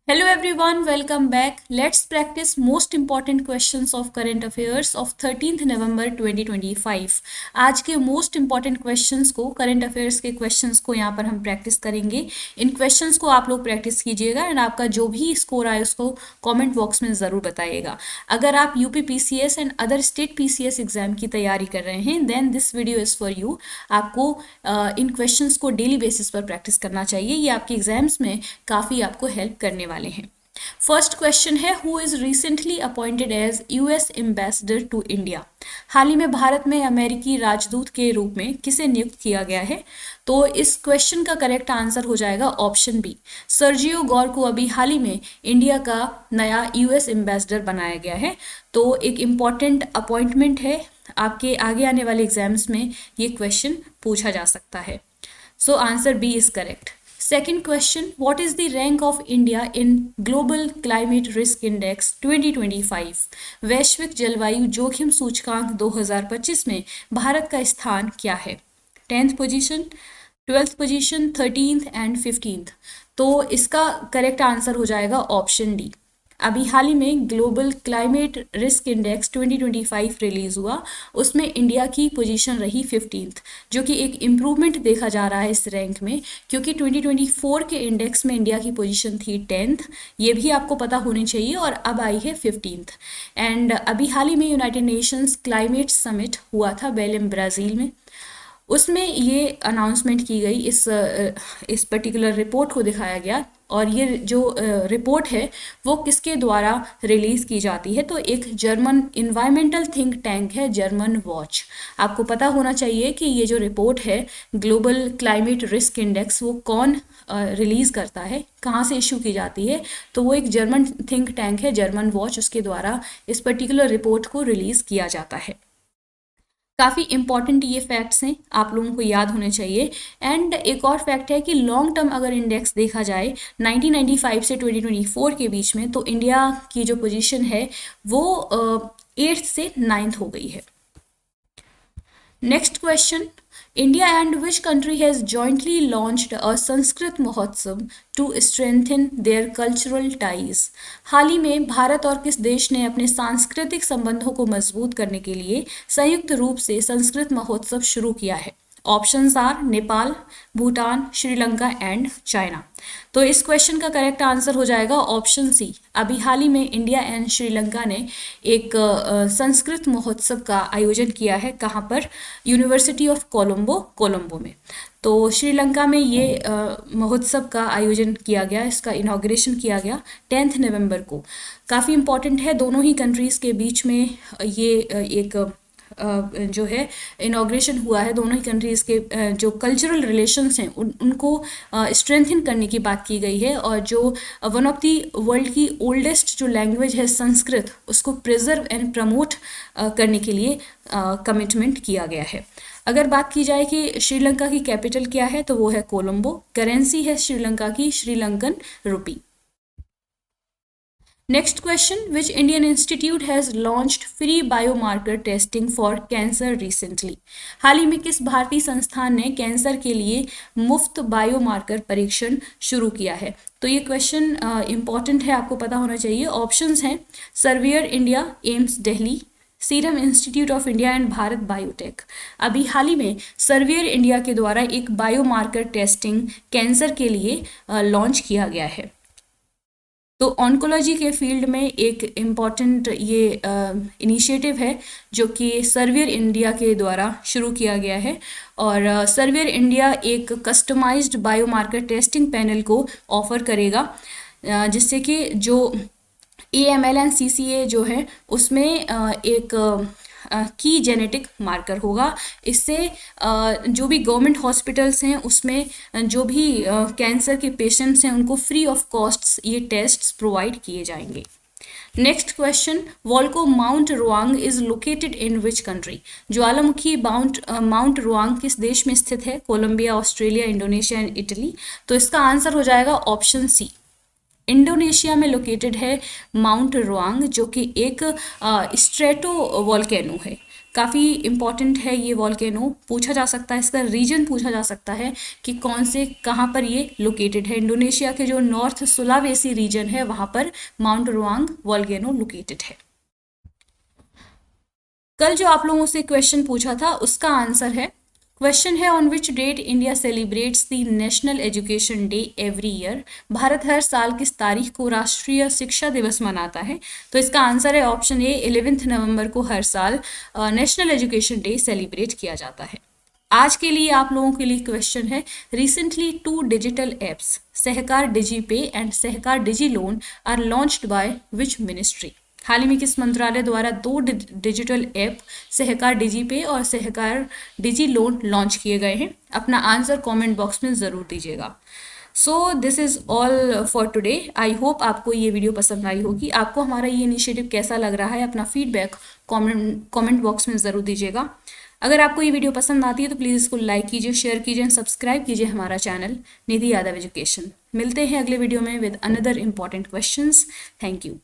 Hello everyone, welcome back. Let's practice most important questions of current affairs of 13th November 2025. आज के most important questions को current affairs के questions को यहाँ पर हम प्रैक्टिस करेंगे. इन क्वेश्चंस को आप लोग प्रैक्टिस कीजिएगा एंड आपका जो भी स्कोर आए उसको कमेंट बॉक्स में ज़रूर बताइएगा. अगर आप UP PCS and other state PCS exam की तैयारी कर रहे हैं then this video is for you. आपको इन क्वेश्चंस को डेली बेसिस पर प्रैक्टिस करना चाहिए. ये आपके एग्जाम्स में काफ़ी आपको हेल्प करने वाले हैं. फर्स्ट क्वेश्चन है who is recently appointed as US ambassador to India. हाल ही में भारत में अमेरिकी राजदूत के रूप में किसे नियुक्त किया गया है. तो इस क्वेश्चन का करेक्ट आंसर हो जाएगा ऑप्शन बी. सर्जियो गौर को अभी हाल ही में इंडिया का नया यूएस एम्बेसडर बनाया गया है. तो एक इम्पॉर्टेंट अपॉइंटमेंट है. आपके आगे आने वाले एग्जाम्स में ये क्वेश्चन पूछा जा सकता है. So answer B is correct. Second question, what is the rank of India in Global Climate Risk Index 2025? वैश्विक जलवायु जोखिम सूचकांक 2025 में भारत का स्थान क्या है. 10th position, 12th position, 13th and 15th. तो इसका करेक्ट आंसर हो जाएगा ऑप्शन डी. अभी हाल ही में global climate risk index 2025 release हुआ. उसमें इंडिया की पोजीशन रही 15th, जो कि एक इम्प्रूवमेंट देखा जा रहा है इस रैंक में, क्योंकि 2024 के इंडेक्स में इंडिया की पोजीशन थी 10th. ये भी आपको पता होनी चाहिए. और अब आई है 15th. एंड अभी हाल ही में यूनाइटेड नेशंस क्लाइमेट समिट हुआ था बेलेम ब्राज़ील में. उसमें ये अनाउंसमेंट की गई. इस पर्टिकुलर रिपोर्ट को दिखाया गया. और ये जो रिपोर्ट है वो किसके द्वारा रिलीज़ की जाती है. तो एक जर्मन इन्वायरमेंटल थिंक टैंक है जर्मन वॉच. आपको पता होना चाहिए कि ये जो रिपोर्ट है ग्लोबल क्लाइमेट रिस्क इंडेक्स वो कौन रिलीज़ करता है, कहाँ से इशू की जाती है. तो वो एक जर्मन थिंक टैंक है जर्मन वॉच. उसके द्वारा इस पर्टिकुलर रिपोर्ट को रिलीज़ किया जाता है. काफ़ी इंपॉर्टेंट ये फैक्ट्स हैं, आप लोगों को याद होने चाहिए. एंड एक और फैक्ट है कि लॉन्ग टर्म अगर इंडेक्स देखा जाए 1995 से 2024 के बीच में, तो इंडिया की जो पोजीशन है वो 8th से 9th हो गई है. Next question, India and which country has jointly launched a Sanskrit Mahotsav to strengthen their cultural ties? हाल ही में भारत और किस देश ने अपने सांस्कृतिक संबंधों को मजबूत करने के लिए संयुक्त रूप से संस्कृत महोत्सव शुरू किया है. Options are Nepal, Bhutan, Sri Lanka and China. तो इस क्वेश्चन का करेक्ट आंसर हो जाएगा ऑप्शन सी. अभी हाल ही में इंडिया एंड श्रीलंका ने एक संस्कृत महोत्सव का आयोजन किया है. कहाँ पर? यूनिवर्सिटी ऑफ कोलंबो में. तो श्रीलंका में ये महोत्सव का आयोजन किया गया, इसका इनॉग्रेशन किया गया 10th नवंबर को. काफ़ी इम्पॉर्टेंट है. दोनों ही कंट्रीज़ के बीच में ये एक जो है इनॉग्रेशन हुआ है. दोनों ही कंट्रीज़ के जो कल्चरल रिलेशंस हैं उनको स्ट्रेंथन करने की बात की गई है. और जो वन ऑफ दी वर्ल्ड की ओल्डेस्ट जो लैंग्वेज है संस्कृत, उसको प्रिजर्व एंड प्रमोट करने के लिए कमिटमेंट किया गया है. अगर बात की जाए कि श्रीलंका की कैपिटल क्या है, तो वो है कोलंबो. करेंसी है श्रीलंका की श्रीलंकन रुपी. Next question, which Indian institute has launched free biomarker testing for cancer recently? हाल ही में किस भारतीय संस्थान ने कैंसर के लिए मुफ्त बायोमार्कर परीक्षण शुरू किया है. तो ये क्वेश्चन इंपॉर्टेंट है, आपको पता होना चाहिए. ऑप्शंस हैं surveyor India, AIIMS Delhi, serum institute of India and Bharat biotech. अभी हाल ही में सर्वियर इंडिया के द्वारा एक बायोमार्कर टेस्टिंग कैंसर के लिए लॉन्च किया गया है. तो ऑन्कोलॉजी के फील्ड में एक इम्पॉर्टेंट ये इनिशिएटिव है जो कि सर्वियर इंडिया के द्वारा शुरू किया गया है. और सर्वियर इंडिया एक कस्टमाइज्ड बायोमार्कर टेस्टिंग पैनल को ऑफर करेगा, जिससे कि जो AML एंड CCA जो है उसमें एक की जेनेटिक मार्कर होगा. इससे जो भी गवर्नमेंट हॉस्पिटल्स हैं उसमें जो भी कैंसर के पेशेंट्स हैं उनको फ्री ऑफ कॉस्ट्स ये टेस्ट्स प्रोवाइड किए जाएंगे. Next question, volcano Mount Ruang is located in which country? ज्वालामुखी माउंट रुआंग किस देश में स्थित है? Colombia, Australia, Indonesia and Italy. तो इसका आंसर हो जाएगा ऑप्शन सी. इंडोनेशिया में लोकेटेड है माउंट रुआंग, जो कि एक स्ट्रेटो वॉल्केनो है. काफ़ी इम्पॉर्टेंट है ये वॉल्केनो, पूछा जा सकता है, इसका रीजन पूछा जा सकता है कि कौन से कहाँ पर ये लोकेटेड है। इंडोनेशिया के जो नॉर्थ सुलावेसी रीजन है वहाँ पर माउंट रुआंग वॉल्केनो लोकेटेड है। कल जो आप लोगों से क्वेश्चन पूछा था उसका आंसर है, क्वेश्चन है on which date India celebrates the National Education Day every year. भारत हर साल किस तारीख को राष्ट्रीय शिक्षा दिवस मनाता है? तो इसका आंसर है ऑप्शन ए, 11 नवंबर को हर साल नेशनल एजुकेशन डे सेलिब्रेट किया जाता है। आज के लिए आप लोगों के लिए क्वेश्चन है, recently 2 digital apps Sahakar DigiPay and Sahakar Digi Loan are launched by which ministry. हाल ही में किस मंत्रालय द्वारा 2 डिजिटल ऐप सहकार डिजीपे और सहकार डिजी लोन लॉन्च किए गए हैं? अपना आंसर कमेंट बॉक्स में ज़रूर दीजिएगा। So this is all for today. I hope आपको ये वीडियो पसंद आई होगी। आपको हमारा ये इनिशिएटिव कैसा लग रहा है, अपना फीडबैक कमेंट बॉक्स में ज़रूर दीजिएगा। अगर आपको ये वीडियो पसंद आती है तो प्लीज़ इसको लाइक कीजिए, शेयर कीजिए एंड सब्सक्राइब कीजिए हमारा चैनल निधि यादव एजुकेशन। मिलते हैं अगले वीडियो में with another important questions. Thank you.